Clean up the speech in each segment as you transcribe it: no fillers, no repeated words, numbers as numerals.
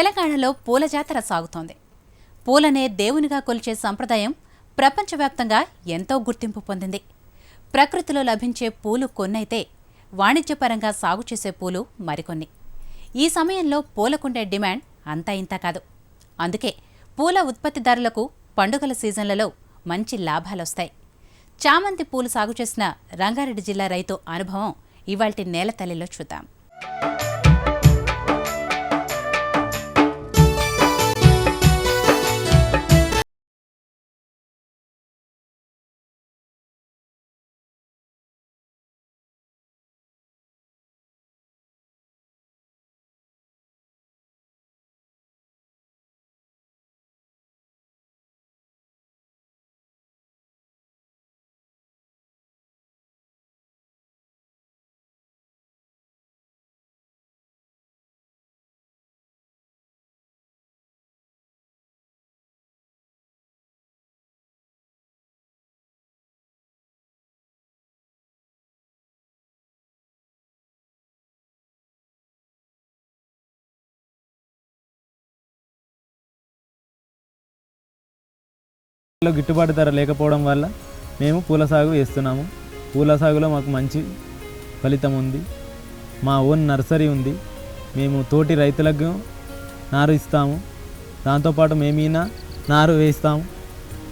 తెలంగాణలో పూల జాతర సాగుతోంది. పూలనే దేవునిగా కొలిచే సంప్రదాయం ప్రపంచవ్యాప్తంగా ఎంతో గుర్తింపు పొందింది. ప్రకృతిలో లభించే పూలు కొన్నైతే వాణిజ్యపరంగా సాగు చేసే పూలు మరికొన్ని. ఈ సమయంలో పూలకుండే డిమాండ్ అంతా ఇంతా కాదు. అందుకే పూల ఉత్పత్తిదారులకు పండుగల సీజన్లలో మంచి లాభాలొస్తాయి. చామంతి పూలు సాగు చేసిన రంగారెడ్డి జిల్లా రైతు అనుభవం ఇవాల్టి నేలతల్లిలో చూద్దాం. గిట్టుబాటు ధర లేకపోవడం వల్ల మేము పూల సాగు వేస్తున్నాము. పూల సాగులో మాకు మంచి ఫలితం ఉంది. మా ఓన్ నర్సరీ ఉంది. మేము తోటి రైతులకు నారు ఇస్తాము. దాంతోపాటు మేమీనా నారు వేస్తాము.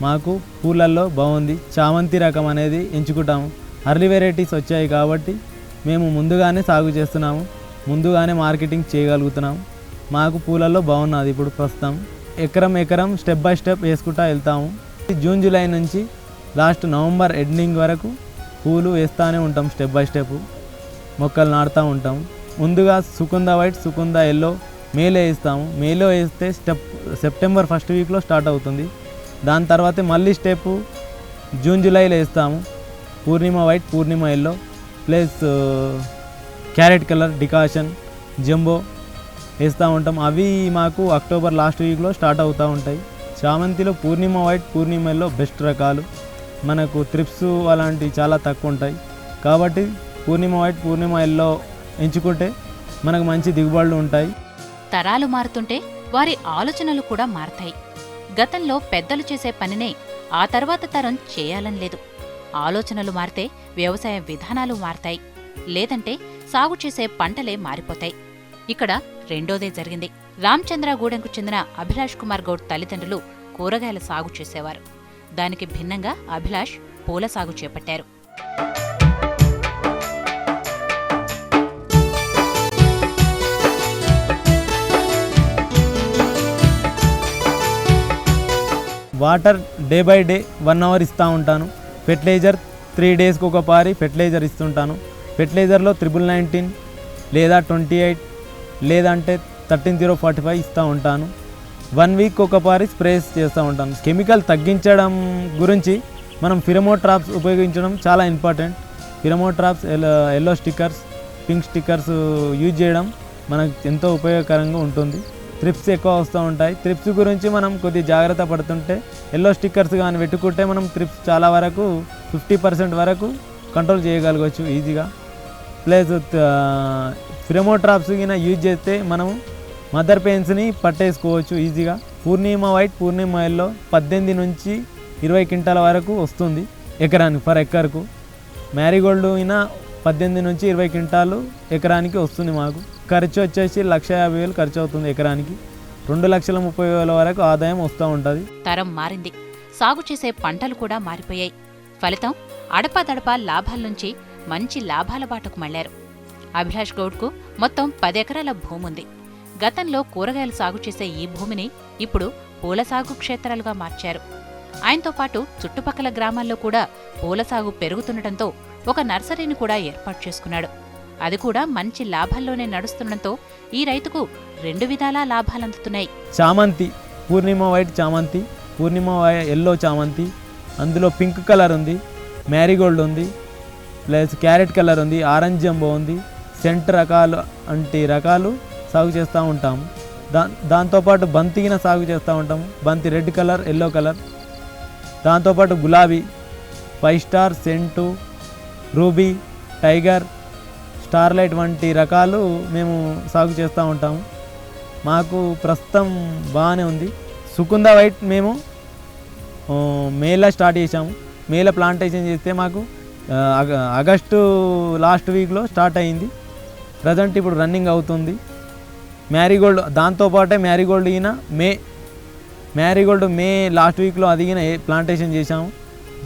మాకు పూలల్లో బాగుంది. చామంతి రకం అనేది ఎంచుకుంటాము. అర్లీ వెరైటీస్ వచ్చాయి కాబట్టి మేము ముందుగానే సాగు చేస్తున్నాము. ముందుగానే మార్కెటింగ్ చేయగలుగుతున్నాము. మాకు పూలల్లో బాగున్నది. ఇప్పుడు ప్రస్తుతం ఎకరం స్టెప్ బై స్టెప్ వేసుకుంటూ వెళ్తాము. జూన్ జూలై నుంచి లాస్ట్ నవంబర్ ఎండింగ్ వరకు పూలు వేస్తూనే ఉంటాం. స్టెప్ బై స్టెప్ మొక్కలు నాటుతూ ఉంటాం. ముందుగా సుకుంద వైట్, సుకుంద ఎల్లో మేలో వేస్తాము. మేలో వేస్తే సెప్టెంబర్ ఫస్ట్ వీక్లో స్టార్ట్ అవుతుంది. దాని తర్వాత మళ్ళీ స్టెప్ జూన్ జూలైలో వేస్తాము. Poornima white, Poornima yellow plus carrot colour, decoction, jumbo వేస్తూ ఉంటాం. అవి మాకు అక్టోబర్ లాస్ట్ వీక్లో స్టార్ట్ అవుతూ ఉంటాయి. చామంతిలో పూర్ణిమ వైట్, పూర్ణిమ ఎల్లో బెస్ట్ రకాలు. మనకు త్రిప్స్ అలాంటివి చాలా తక్కువ ఉంటాయి కాబట్టి పూర్ణిమ వైట్, పూర్ణిమ ఎల్లో ఎంచుకుంటే మనకు మంచి దిగుబడులు ఉంటాయి. తరాలు మారుతుంటే వారి ఆలోచనలు కూడా మారతాయి. గతంలో పెద్దలు చేసే పనినే ఆ తర్వాత తరం చేయాలని లేదు. ఆలోచనలు మారితే వ్యవసాయ విధానాలు మారతాయి. లేదంటే సాగు చేసే పంటలే మారిపోతాయి. ఇక్కడ రెండోదే జరిగింది. రామచంద్రగూడెంకు చెందిన అభిలాష్ కుమార్ గౌడ్ తల్లిదండ్రులు కూరగాయల సాగు చేసేవారు. దానికి భిన్నంగా అభిలాష్ పూల సాగు చేపట్టారు. Water day by day 1 hour ఇస్తూ ఉంటాను. ఫెర్టిలైజర్ 3 డేస్కి ఒక పారి ఫెర్టిలైజర్ ఇస్తుంటాను. ఫెర్టిలైజర్లో 1919 లేదా 28 లేదంటే 13045 ఇస్తూ ఉంటాను. 1 వీక్ ఒక పారి స్ప్రేస్ చేస్తూ ఉంటాను. కెమికల్ తగ్గించడం గురించి మనం ఫిరమో ట్రాప్స్ ఉపయోగించడం చాలా important. Pheromone traps, yellow stickers, pink stickers use చేయడం మనకు ఎంతో ఉపయోగకరంగా ఉంటుంది. త్రిప్స్ ఎక్కువ వస్తూ ఉంటాయి. త్రిప్స్ గురించి మనం కొద్దిగా జాగ్రత్త పడుతుంటే ఎల్లో స్టిక్కర్స్ కానీ పెట్టుకుంటే మనం త్రిప్స్ చాలా వరకు 50% వరకు కంట్రోల్ చేయగలగవచ్చు ఈజీగా. ప్లస్ ఫిరమో ట్రాప్స్ కింద యూజ్ చేస్తే మనం మదర్ పెయిన్స్ని పట్టేసుకోవచ్చు ఈజీగా. పూర్ణిమ వైట్, పూర్ణిమ ఎల్లో 18 నుంచి 20 క్వింటాల వరకు వస్తుంది ఎకరానికి, పర్ ఎకర్కు. మ్యారీగోల్డ్ అయినా 18 నుంచి 20 క్వింటాలు ఎకరానికి వస్తుంది మాకు. ఖర్చు వచ్చేసి 1,50,000 ఖర్చు అవుతుంది ఎకరానికి. 2,30,000 వరకు ఆదాయం వస్తూ ఉంటుంది. తరం మారింది. సాగు చేసే పంటలు కూడా మారిపోయాయి. ఫలితం అడపాదడపా లాభాల నుంచి మంచి లాభాల బాటకు మళ్లారు. అభిలాష్ గౌడ్కు మొత్తం 10 ఎకరాల భూముంది. గతంలో కూరగాయలు సాగు చేసే ఈ భూమిని ఇప్పుడు పూల సాగు క్షేత్రాలుగా మార్చారు. ఆయనతో పాటు చుట్టుపక్కల గ్రామాల్లో కూడా పూల సాగు పెరుగుతుండటంతో ఒక నర్సరీని కూడా ఏర్పాటు చేసుకున్నాడు. అది కూడా మంచి లాభాల్లోనే నడుస్తుండటంతో ఈ రైతుకు 2 విధాలా లాభాలందుతున్నాయి. చామంతి, పూర్ణిమ వైట్ చామంతి, పూర్ణిమ ఎల్లో చామంతి, అందులో పింక్ కలర్ ఉంది, మ్యారీగోల్డ్ ఉంది, ప్లస్ క్యారెట్ కలర్ ఉంది, ఆరెంజ్ జంబో ఉంది, సెంట్ రకాలు వంటి రకాలు సాగు చేస్తూ ఉంటాము. దాంతోపాటు బంతిగిన సాగు చేస్తూ ఉంటాము. బంతి రెడ్ కలర్, ఎల్లో కలర్. దాంతోపాటు గులాబీ, 5 star, scent, ruby, tiger, starlight వంటి రకాలు మేము సాగు చేస్తూ ఉంటాము. మాకు ప్రస్తుతం బాగానే ఉంది. సుకుంద వైట్ మేము మేలో స్టార్ట్ చేసాము. మేలో ప్లాంటేషన్ చేస్తే మాకు ఆగస్టు లాస్ట్ వీక్లో స్టార్ట్ అయింది. ప్రజెంట్ ఇప్పుడు రన్నింగ్ అవుతుంది. మ్యారీగోల్డ్ దాంతోపాటే మ్యారీగోల్డ్ మ్యారీగోల్డ్ మే లాస్ట్ వీక్లో అది ప్లాంటేషన్ చేసాము.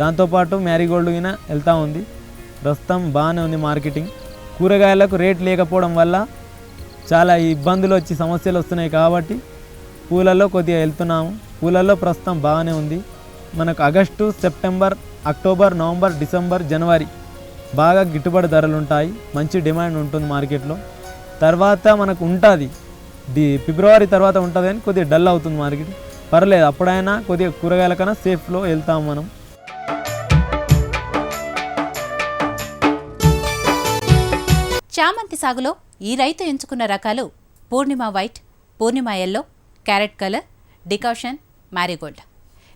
దాంతోపాటు మ్యారీగోల్డ్ వెళ్తూ ఉంది. ప్రస్తుతం బాగానే ఉంది మార్కెటింగ్. కూరగాయలకు రేట్ లేకపోవడం వల్ల చాలా ఇబ్బందులు వచ్చి సమస్యలు వస్తున్నాయి కాబట్టి పూలలో కొద్దిగా వెళ్తున్నాము. పూలలో ప్రస్తుతం బాగానే ఉంది. మనకు August, September, October, November, December, జనవరి బాగా గిట్టుబాటు ధరలు ఉంటాయి. మంచి డిమాండ్ ఉంటుంది మార్కెట్లో. తర్వాత మనకు ఉంటుంది ఫిబ్రవరి తర్వాత ఉంటుంది కానీ కొద్దిగా డల్ అవుతుంది మార్కెట్. పర్లేదు, అప్పుడైనా కొద్దిగా కూరగాయల కన్నా సేఫ్లో వెళ్తాము మనం. చామంతి సాగులో ఈ రైతు ఎంచుకున్న రకాలు Poornima white, Poornima yellow, carrot colour, decoction, marigold.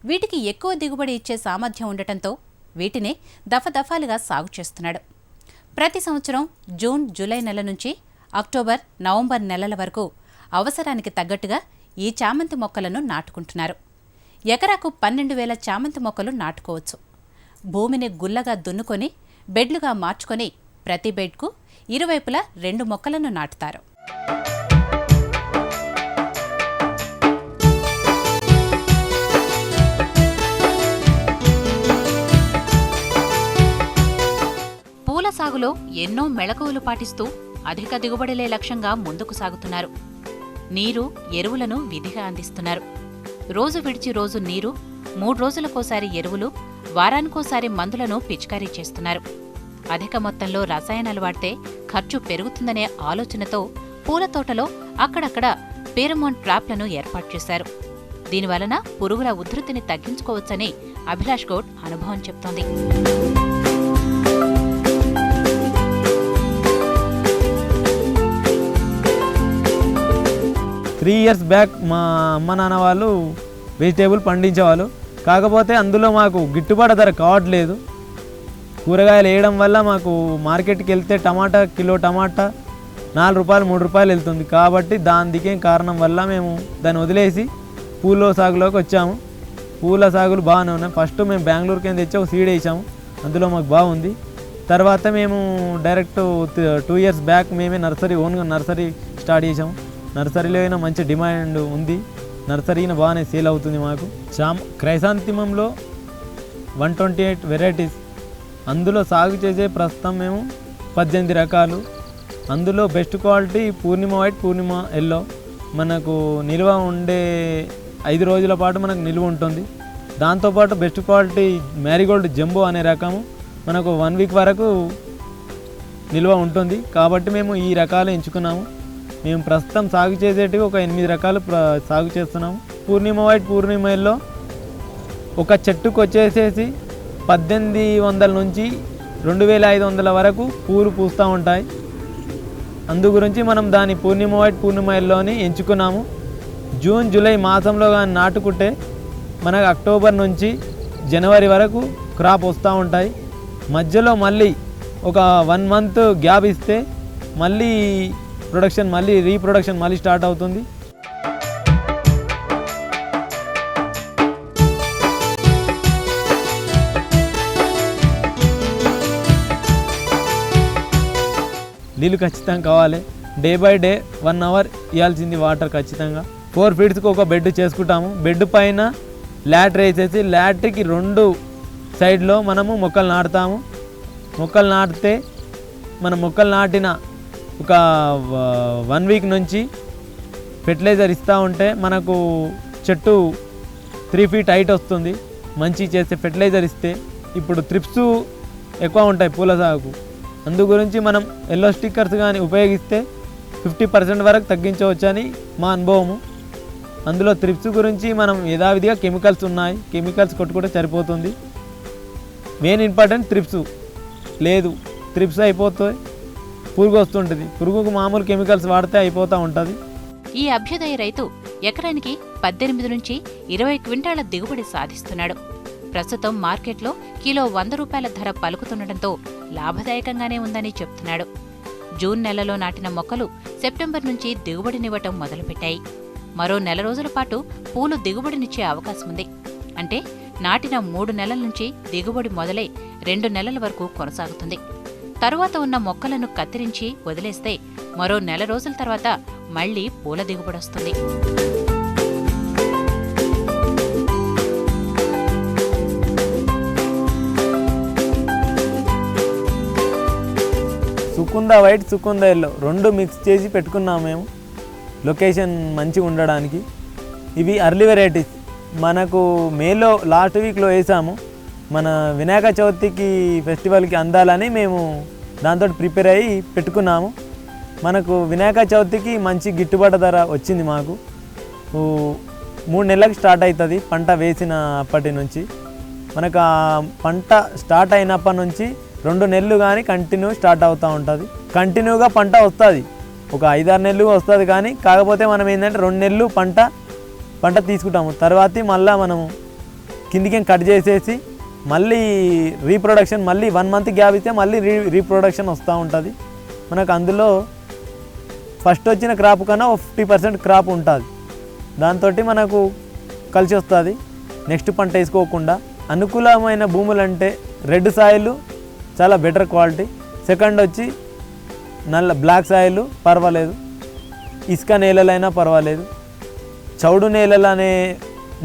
వీటికి ఎక్కువ దిగుబడి ఇచ్చే సామర్థ్యం ఉండటంతో వీటినే దఫాలుగా సాగు చేస్తున్నాడు. ప్రతి సంవత్సరం జూన్, జూలై నెల నుంచి అక్టోబర్, నవంబర్ నెలల వరకు అవసరానికి తగ్గట్టుగా ఈ చామంతి మొక్కలను నాటుకుంటున్నారు. ఎకరాకు 12,000 చామంతి మొక్కలు నాటుకోవచ్చు. భూమిని గుల్లగా దున్నుకొని బెడ్లుగా మార్చుకొని ప్రతి బెడ్కు ఇరువైపులా 2 మొక్కలను నాటుతారు. పూల సాగులో ఎన్నో మెళకువలు పాటిస్తూ అధిక దిగుబడిలే లక్ష్యంగా ముందుకు సాగుతున్నారు. నీరు, ఎరువులను విధిగా అందిస్తున్నారు. రోజు విడిచి రోజు నీరు, 3 రోజులకోసారి ఎరువులు, వారానికోసారి మందులను పిచికారీ చేస్తున్నారు. అధిక మొత్తంలో రసాయనాలు వాడితే ఖర్చు పెరుగుతుందనే ఆలోచనతో పూల తోటలో అక్కడక్కడ ఫెరోమోన్ ట్రాప్లను ఏర్పాటు చేశారు. దీనివలన పురుగుల ఉధృతిని తగ్గించుకోవచ్చని అభిలాష్ గౌడ్ అనుభవం చెప్తోంది. 3 years బ్యాక్ మా అమ్మ నాన్న వాళ్ళు వెజిటేబుల్ పండించేవాళ్ళు. కాకపోతే అందులో మాకు గిట్టుబాటు ధర కావట్లేదు. కూరగాయలు వేయడం వల్ల మాకు మార్కెట్కి వెళ్తే కిలో టమాటా 4 రూపాయలు 3 రూపాయలు వెళ్తుంది. కాబట్టి దానికేం కారణం వల్ల మేము దాన్ని వదిలేసి పూల సాగులోకి వచ్చాము. పూల సాగులు బాగానే ఉన్నాయి. ఫస్ట్ మేము బెంగళూరుకి తెచ్చి ఒక సీడ్ వేసాము. అందులో మాకు బాగుంది. తర్వాత మేము డైరెక్ట్ 2 years బ్యాక్ మేమే ఓన్గా నర్సరీ స్టార్ట్ చేసాము. నర్సరీలో అయినా మంచి డిమాండ్ ఉంది. నర్సరీని బాగానే సేల్ అవుతుంది మాకు. క్రైసాంతిమంలో 128 వెరైటీస్ అందులో సాగు చేసే ప్రస్తుతం మేము 18 రకాలు. అందులో బెస్ట్ క్వాలిటీ పూర్ణిమ వైట్, పూర్ణిమ ఎల్లో. మనకు నిల్వ ఉండే 5 రోజుల పాటు మనకు నిల్వ ఉంటుంది. దాంతోపాటు బెస్ట్ క్వాలిటీ మ్యారీగోల్డ్ జంబో అనే రకము మనకు 1 వీక్ వరకు నిల్వ ఉంటుంది. కాబట్టి మేము ఈ రకాలు ఎంచుకున్నాము. మేము ప్రస్తుతం సాగు చేసేటివి ఒక 8 రకాలు సాగు చేస్తున్నాము. పూర్ణిమ వైట్, పూర్ణిమ ఎల్లో ఒక చెట్టుకు వచ్చేసేసి 1800 నుంచి 2500 వరకు పూలు పూస్తూ ఉంటాయి. అందు గురించి మనం దాని పూర్ణిమ వైట్, పూర్ణిమ ఎల్లోని ఎంచుకున్నాము. జూన్, జూలై మాసంలో కానీ నాటుకుంటే మనకు అక్టోబర్ నుంచి జనవరి వరకు క్రాప్ వస్తూ ఉంటాయి. మధ్యలో మళ్ళీ ఒక 1 month గ్యాప్ ఇస్తే మళ్ళీ రీప్రొడక్షన్ మళ్ళీ స్టార్ట్ అవుతుంది. నీళ్ళు ఖచ్చితంగా కావాలి. డే బై డే 1 hour ఇవ్వాల్సింది వాటర్ ఖచ్చితంగా. 4 feet ఒక బెడ్ చేసుకుంటాము. బెడ్ పైన ల్యాటర్ వేసేసి ల్యాటర్కి 2 సైడ్లో మనము మొక్కలు నాటుతాము. మొక్కలు నాటితే మనం మొక్కలు నాటిన ఒక 1 week నుంచి ఫెర్టిలైజర్ ఇస్తూ ఉంటే మనకు చెట్టు 3 feet హైట్ వస్తుంది. మంచి చేస్తే ఫెర్టిలైజర్ ఇస్తే ఇప్పుడు త్రిప్స్ ఎక్కువ ఉంటాయి పూల సాగుకు. అందు గురించి మనం ఎల్లో స్టిక్కర్స్ కానీ ఉపయోగిస్తే 50% వరకు తగ్గించవచ్చని మా అనుభవము. అందులో త్రిప్స్ గురించి మనం యథావిధిగా కెమికల్స్ ఉన్నాయి, కెమికల్స్ కొట్టుకుంటే సరిపోతుంది. మెయిన్ ఇంపార్టెంట్ త్రిప్స్ లేదు, త్రిప్స్ అయిపోతాయి, పురుగు వస్తుంటుంది. పురుగుకు మామూలు కెమికల్స్ వాడితే అయిపోతూ ఉంటుంది. ఈ అభ్యుదయ రైతు ఎకరానికి 18 నుంచి 20 క్వింటాళ్ల దిగుబడి సాధిస్తున్నాడు. ప్రస్తుతం మార్కెట్లో కిలో 100 రూపాయల ధర పలుకుతుండటంతో లాభదాయకంగానే ఉందని చెప్తున్నాడు. జూన్ నెలలో నాటిన మొక్కలు సెప్టెంబర్ నుంచి దిగుబడినివ్వటం మొదలుపెట్టాయి. మరో నెల రోజుల పాటు పూలు దిగుబడినిచ్చే అవకాశముంది. అంటే నాటిన 3 నెలల నుంచి దిగుబడి మొదలై 2 నెలల వరకు కొనసాగుతుంది. తరువాత ఉన్న మొక్కలను కత్తిరించి వదిలేస్తే మరో నెల రోజుల తర్వాత మళ్లీ పూల దిగుబడొస్తుంది. సుకుంద వైట్, సుకుంద ఎల్లో 2 మిక్స్ చేసి పెట్టుకున్నాము మేము లొకేషన్ మంచిగా ఉండడానికి. ఇవి అర్లీ వెరైటీస్. మనకు మేలో లాస్ట్ వీక్లో వేసాము. మన వినాయక చవితికి ఫెస్టివల్కి అందాలని మేము దాంతో ప్రిపేర్ అయ్యి పెట్టుకున్నాము. మనకు వినాయక చవితికి మంచి గిట్టుబాటు ధర వచ్చింది. మాకు 3 నెలలకు స్టార్ట్ అవుతుంది పంట వేసిన అప్పటి నుంచి. మనకు ఆ పంట స్టార్ట్ అయినప్పటి నుంచి 2 నెలలు కానీ కంటిన్యూ స్టార్ట్ అవుతూ ఉంటుంది. కంటిన్యూగా పంట వస్తుంది, ఒక 5-6 నెలలు వస్తుంది. కానీ కాకపోతే మనం ఏంటంటే 2 నెలలు పంట తీసుకుంటాము. తర్వాత మళ్ళీ మనము కిందికి కట్ చేసేసి మళ్ళీ రీప్రొడక్షన్, మళ్ళీ 1 మంత్ గ్యాప్ ఇస్తే మళ్ళీ రీప్రొడక్షన్ వస్తూ ఉంటుంది. మనకు అందులో ఫస్ట్ వచ్చిన క్రాప్ కన్నా 50% క్రాప్ ఉంటుంది. దాంతో మనకు కలిసి వస్తుంది నెక్స్ట్ పంట వేసుకోకుండా. అనుకూలమైన భూములు అంటే రెడ్ సాయిల్ చాలా బెటర్ క్వాలిటీ. సెకండ్ వచ్చి బ్లాక్ సాయిల్ పర్వాలేదు, ఇసుక నేలలైనా పర్వాలేదు. చౌడు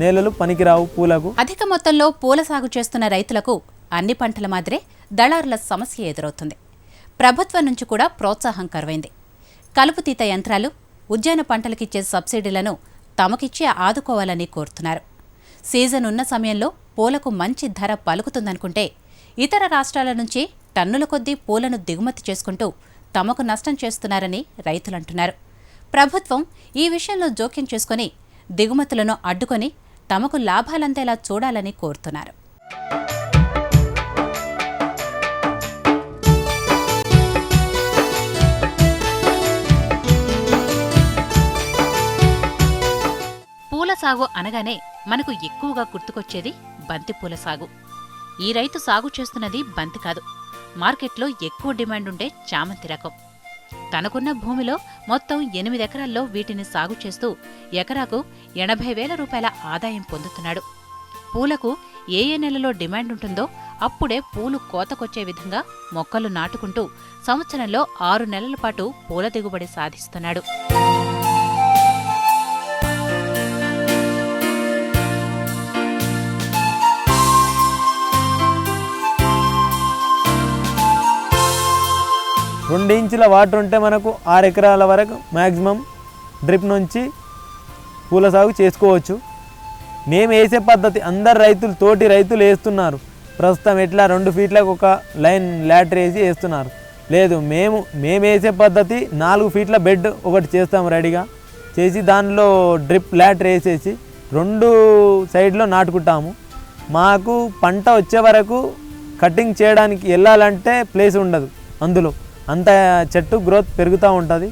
నేలలు పనికిరావు పూలకు. అధిక మొత్తంలో పూల సాగు చేస్తున్న రైతులకు అన్ని పంటల మాదిరే దళారుల సమస్య ఎదురవుతుంది. ప్రభుత్వం నుంచి కూడా ప్రోత్సాహం కరువైంది. కలుపుతీత యంత్రాలు, ఉద్యాన పంటలకిచ్చే సబ్సిడీలను తమకిచ్చి ఆదుకోవాలని కోరుతున్నారు. సీజన్ ఉన్న సమయంలో పూలకు మంచి ధర పలుకుతుందనుకుంటే ఇతర రాష్ట్రాల నుంచి టన్నుల కొద్దీ పూలను దిగుమతి చేసుకుంటూ తమకు నష్టం చేస్తున్నారని రైతులంటున్నారు. ప్రభుత్వం ఈ విషయంలో జోక్యం చేసుకుని దిగుమతులను అడ్డుకొని తమకు లాభాలందేలా చూడాలని కోరుతున్నారు. పూల సాగు అనగానే మనకు ఎక్కువగా గుర్తుకొచ్చేది బంతిపూల సాగు. ఈ రైతు సాగు చేస్తున్నది బంతి కాదు, మార్కెట్లో ఎక్కువ డిమాండుండే చామంతి రకం. తనకున్న భూమిలో మొత్తం 8 ఎకరాల్లో వీటిని సాగు చేస్తూ ఎకరాకు 80,000 రూపాయల ఆదాయం పొందుతున్నాడు. పూలకు ఏ నెలలో డిమాండుంటుందో అప్పుడే పూలు కోతకొచ్చే విధంగా మొక్కలు నాటుకుంటూ సంవత్సరంలో 6 నెలల పాటు పూల దిగుబడి సాధిస్తున్నాడు. రెండు ఇంచుల వాటర్ ఉంటే మనకు 6 ఎకరాల వరకు మ్యాక్సిమం డ్రిప్ నుంచి పూల సాగు చేసుకోవచ్చు. మేము వేసే పద్ధతి అందరు రైతులు, తోటి రైతులు వేస్తున్నారు. ప్రస్తుతం ఎట్లా 2 ఫీట్లకు ఒక లైన్ లాటర్ వేసి వేస్తున్నారు. లేదు, మేము వేసే పద్ధతి 4 ఫీట్ల బెడ్ ఒకటి చేస్తాము రెడీగా చేసి, దానిలో డ్రిప్ లాటర్ వేసేసి 2 సైడ్లో నాటుకుంటాము. మాకు పంట వచ్చే వరకు కటింగ్ చేయడానికి వెళ్ళాలంటే ప్లేస్ ఉండదు. అందులో అంత చెట్టు గ్రోత్ పెరుగుతూ ఉంటుంది.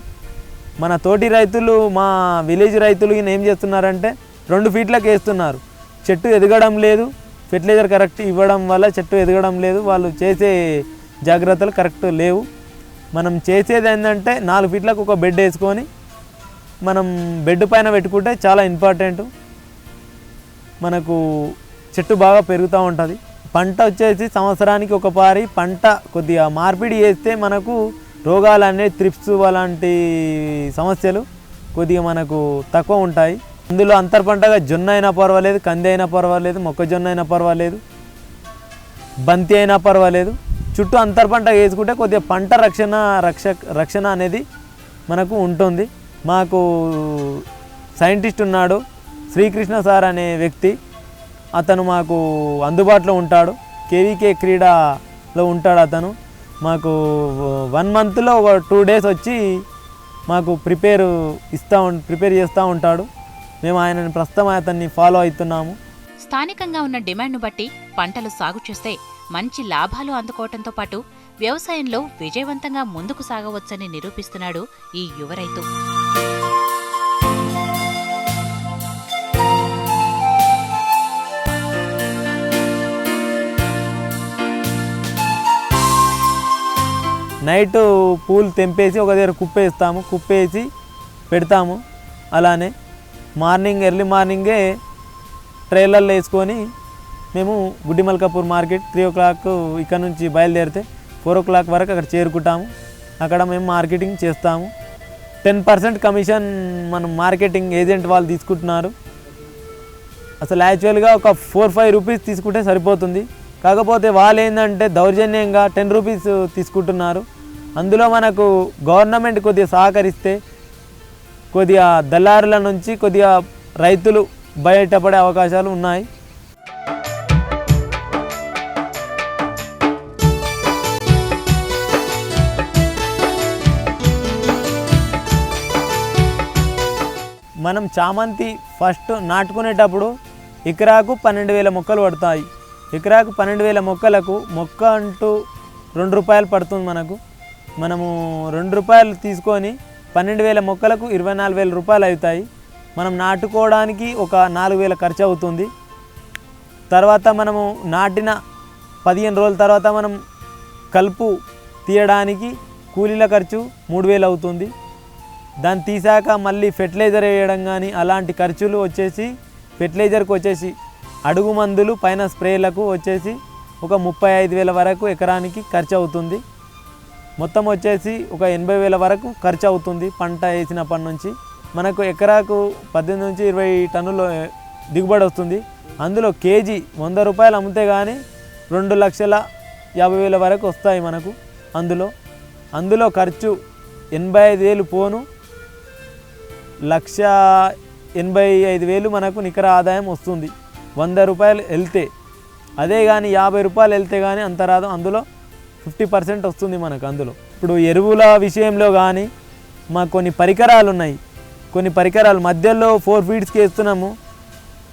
మన తోటి రైతులు, మా విలేజ్ రైతులు ఏం చేస్తున్నారంటే 2 ఫీట్లకు వేస్తున్నారు. చెట్టు ఎదగడం లేదు, ఫెర్టిలైజర్ కరెక్ట్ ఇవ్వడం వల్ల చెట్టు ఎదగడం లేదు. వాళ్ళు చేసే జాగ్రత్తలు కరెక్ట్ లేవు. మనం చేసేది ఏంటంటే 4 ఫీట్లకు ఒక బెడ్ వేసుకొని మనం బెడ్ పైన పెట్టుకుంటే చాలా ఇంపార్టెంట్. మనకు చెట్టు బాగా పెరుగుతూ ఉంటుంది. పంట వచ్చేసి సంవత్సరానికి ఒక పారి పంట కొద్దిగా మార్పిడి చేస్తే మనకు రోగాలు అనేవి, త్రిప్స్ అలాంటి సమస్యలు కొద్దిగా మనకు తక్కువ ఉంటాయి. ఇందులో అంతర్ పంటగా జొన్న అయినా పర్వాలేదు, కంది అయినా పర్వాలేదు, మొక్కజొన్న అయినా పర్వాలేదు, బంతి అయినా పర్వాలేదు. చుట్టూ అంతర్ పంట వేసుకుంటే కొద్దిగా పంట రక్షణ అనేది మనకు ఉంటుంది. మాకు సైంటిస్ట్ ఉన్నాడు, శ్రీకృష్ణ సార్ అనే వ్యక్తి. అతను మాకు అందుబాటులో ఉంటాడు. కేవీకే క్రీడాలో ఉంటాడు అతను. మాకు 1 మంత్లో ఒక 2 డేస్ వచ్చి మాకు ప్రిపేర్ చేస్తూ ఉంటాడు. మేము ఆయనని ప్రస్తుతం అతన్ని ఫాలో అవుతున్నాము. స్థానికంగా ఉన్న డిమాండ్ను బట్టి పంటలు సాగు చేస్తే మంచి లాభాలు అందుకోవటంతో పాటు వ్యవసాయంలో విజయవంతంగా ముందుకు సాగవచ్చని నిరూపిస్తున్నాడు ఈ యువ రైతు. నైట్ పూలు తెంపేసి ఒక దగ్గర కుప్పేస్తాము, కుప్పేసి పెడతాము. అలానే ఎర్లీ మార్నింగే ట్రైలర్లో వేసుకొని మేము గుడ్డిమల్కాపూర్ మార్కెట్ 3 o'clock ఇక్కడ నుంచి బయలుదేరితే 4 o'clock వరకు అక్కడ చేరుకుంటాము. అక్కడ మేము మార్కెటింగ్ చేస్తాము. 10% కమిషన్ మనం మార్కెటింగ్ ఏజెంట్ వాళ్ళు తీసుకుంటున్నారు. అసలు యాక్చువల్గా ఒక 4-5 రూపీస్ తీసుకుంటే సరిపోతుంది. కాకపోతే వాళ్ళు ఏంటంటే దౌర్జన్యంగా 10 రూపీస్ తీసుకుంటున్నారు. అందులో మనకు గవర్నమెంట్ కొద్దిగా సహకరిస్తే కొద్దిగా దళారుల నుంచి కొద్దిగా రైతులు బయటపడే అవకాశాలు ఉన్నాయి. మనం చామంతి ఫస్ట్ నాటుకునేటప్పుడు ఎకరాకు 12,000 మొక్కలు పడతాయి. ఎకరాకు 12,000 మొక్కలకు మొక్క అంటూ 2 రూపాయలు పడుతుంది మనకు. మనము 2 రూపాయలు తీసుకొని 12,000 మొక్కలకు 24,000 రూపాయలు అవుతాయి. మనం నాటుకోవడానికి ఒక 4,000 ఖర్చు అవుతుంది. తర్వాత మనము నాటిన 15 రోజుల తర్వాత మనం కలుపు తీయడానికి కూలీల ఖర్చు 3,000 అవుతుంది. దాన్ని తీసాక మళ్ళీ ఫెర్టిలైజర్ వేయడం కానీ అలాంటి ఖర్చులు వచ్చేసి ఫెర్టిలైజర్కి వచ్చేసి అడుగు మందులు పైన స్ప్రేలకు వచ్చేసి ఒక 35,000 వరకు ఎకరానికి ఖర్చు అవుతుంది. మొత్తం వచ్చేసి ఒక 80,000 వరకు ఖర్చు అవుతుంది. పంట వేసినప్పటి నుంచి మనకు ఎకరాకు 18 నుంచి 20 టన్నుల దిగుబడి వస్తుంది. అందులో కేజీ 100 రూపాయలు అమ్మితే కానీ 2,50,000 వరకు వస్తాయి మనకు. అందులో ఖర్చు 85,000 పోను 1,85,000 మనకు నికర ఆదాయం వస్తుంది. 100 రూపాయలు వెళ్తే అదే కానీ 50 రూపాయలు వెళ్తే కానీ అంత రాదు. అందులో 50% వస్తుంది మనకు. అందులో ఇప్పుడు ఎరువుల విషయంలో కానీ మాకు కొన్ని పరికరాలు ఉన్నాయి. కొన్ని పరికరాలు మధ్యలో 4 ఫీట్స్కి వేస్తున్నాము.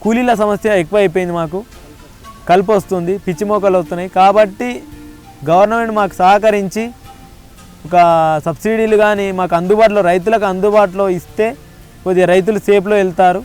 కూలీల సమస్య ఎక్కువ అయిపోయింది. మాకు కలుపు వస్తుంది, పిచ్చి మొక్కలు వస్తున్నాయి. కాబట్టి గవర్నమెంట్ మాకు సహకరించి ఒక సబ్సిడీలు కానీ మాకు అందుబాటులో రైతులకు అందుబాటులో ఇస్తే కొద్దిగా రైతులు సేఫ్లో వెళ్తారు.